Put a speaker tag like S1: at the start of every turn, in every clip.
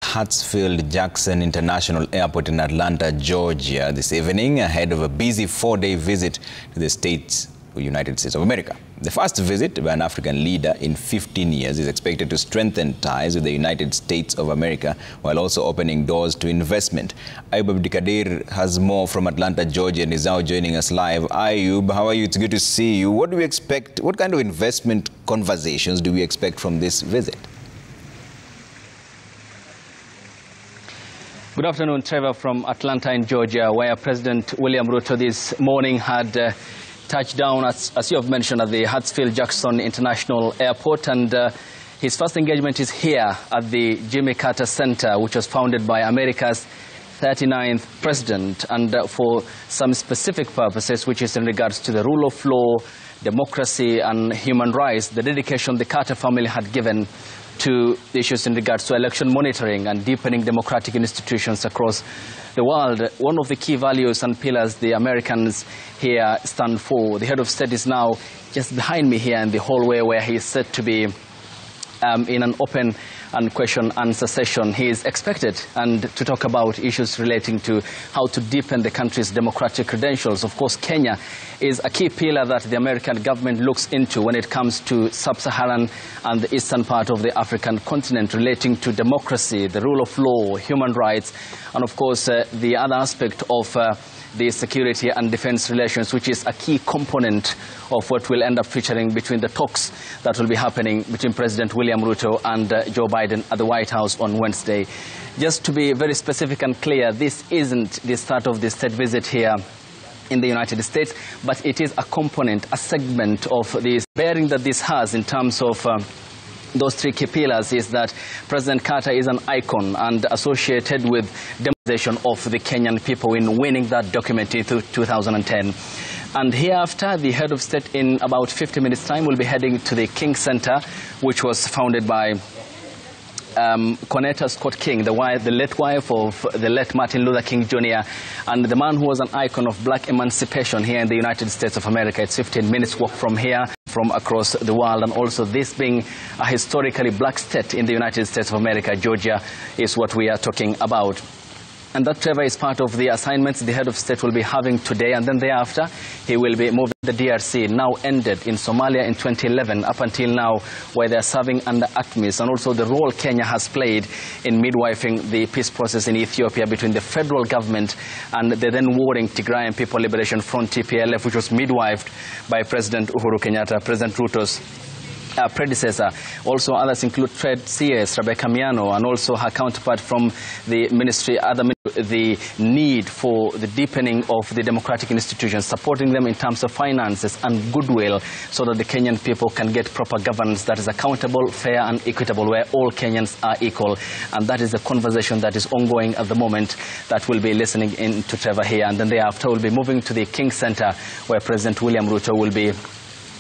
S1: Hartsfield Jackson International Airport in Atlanta, Georgia this evening ahead of a busy four-day visit to the United States of America. The first visit by an African leader in 15 years is expected to strengthen ties with the United States of America while also opening doors to investment. Ayub Abdikadir has more from Atlanta, Georgia, and is now joining us live. Ayub, how are you? It's good to see you. What do we expect? What kind of investment conversations do we expect from this visit?
S2: Good afternoon, Trevor, from Atlanta in Georgia, where President William Ruto this morning had touched down, as you have mentioned, at the Hartsfield Jackson International Airport. And his first engagement is here at the Jimmy Carter Center, which was founded by America's 39th president, and for some specific purposes, which is in regards to the rule of law, democracy, and human rights, the dedication the Carter family had given to issues in regards to election monitoring and deepening democratic institutions across the world. One of the key values and pillars the Americans here stand for. The head of state is now just behind me here in the hallway, where he is said to be in an open and question-answer session. He is expected to talk about issues relating to how to deepen the country's democratic credentials. Of course, Kenya is a key pillar that the American government looks into when it comes to sub-Saharan and the eastern part of the African continent, relating to democracy, the rule of law, human rights, and of course the other aspect of the security and defense relations, which is a key component of what will end up featuring between the talks that will be happening between President William Ruto and Joe Biden at the White House on Wednesday. Just to be very specific and clear, this isn't the start of the state visit here in the United States, but it is a component, a segment of this bearing that this has in terms of those three key pillars. Is that President Carter is an icon and associated with demonstration of the Kenyan people in winning that document in 2010. And hereafter, the head of state in about 50 minutes' time will be heading to the King Center, which was founded by Cornetta Scott King, the late wife of the late Martin Luther King Jr., and the man who was an icon of black emancipation here in the United States of America. It's 15 minutes walk from here, from across the world, and also this being a historically black state in the United States of America, Georgia is what we are talking about. And that, Trevor, is part of the assignments the head of state will be having today, and then thereafter he will be moving the DRC, now ended in Somalia in 2011, up until now, where they are serving under ACMIS, and also the role Kenya has played in midwifing the peace process in Ethiopia between the federal government and the then warring Tigrayan People Liberation Front, TPLF, which was midwifed by President Uhuru Kenyatta, President Ruto's predecessor. Also others include Trade CS Rebecca Miano, and also her counterpart from the ministry, the need for the deepening of the democratic institutions, supporting them in terms of finances and goodwill, so that the Kenyan people can get proper governance that is accountable, fair and equitable, where all Kenyans are equal. And that is the conversation that is ongoing at the moment that we'll be listening in to Trevor here. And then thereafter we'll be moving to the King Center, where President William Ruto will be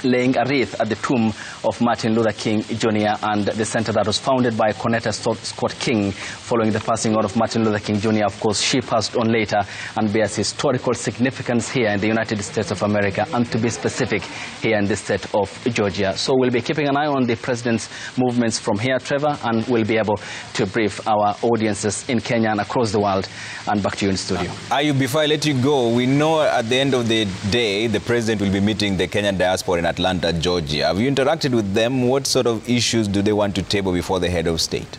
S2: laying a wreath at the tomb of Martin Luther King Jr. and the center that was founded by Cornetta Scott King following the passing on of Martin Luther King Jr. Of course, she passed on later and bears historical significance here in the United States of America, and to be specific, here in the state of Georgia. So we'll be keeping an eye on the president's movements from here, Trevor, and we'll be able to brief our audiences in Kenya and across the world. And back to you in studio.
S1: Ayub, before I let you go, we know at the end of the day, the president will be meeting the Kenyan diaspora in Atlanta, Georgia. Have you interacted with them? What sort of issues do they want to table before the head of state?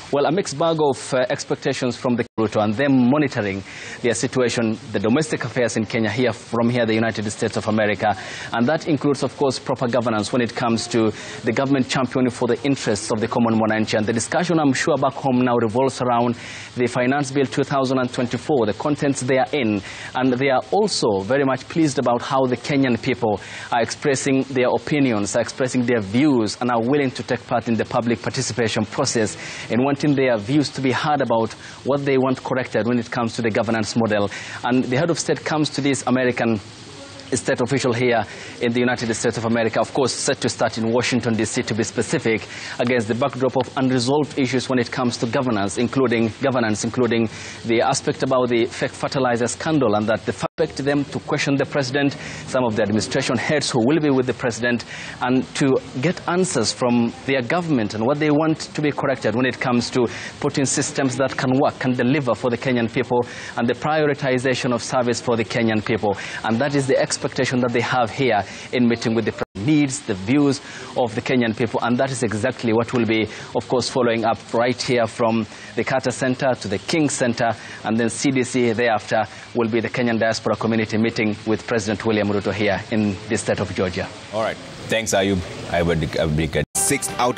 S2: Well, a mixed bag of expectations from the Ruto, and them monitoring their situation, the domestic affairs in Kenya, from the United States of America. And that includes, of course, proper governance when it comes to the government championing for the interests of the common mwananchi. And the discussion, I'm sure, back home now revolves around the Finance Bill 2024, the contents they are in. And they are also very much pleased about how the Kenyan people are expressing their opinions, are expressing their views, and are willing to take part in the public participation process in wanting their views to be heard about what they want corrected when it comes to the governance model. And the head of state comes to this American state official here in the United States of America, of course set to start in Washington, D.C. to be specific, against the backdrop of unresolved issues when it comes to governance, including the aspect about the fake fertilizer scandal, and that they expect them to question the president, some of the administration heads who will be with the president, and to get answers from their government and what they want to be corrected when it comes to putting systems that can work, can deliver for the Kenyan people, and the prioritization of service for the Kenyan people. And that is the expectation that they have here in meeting with the president. Needs, the views of the Kenyan people, and that is exactly what will be, of course, following up right here from the Carter Center to the King Center, and then CDC thereafter will be the Kenyan Diaspora Community meeting with President William Ruto here in the state of Georgia.
S1: All right. Thanks, Ayub. I would
S3: 6 out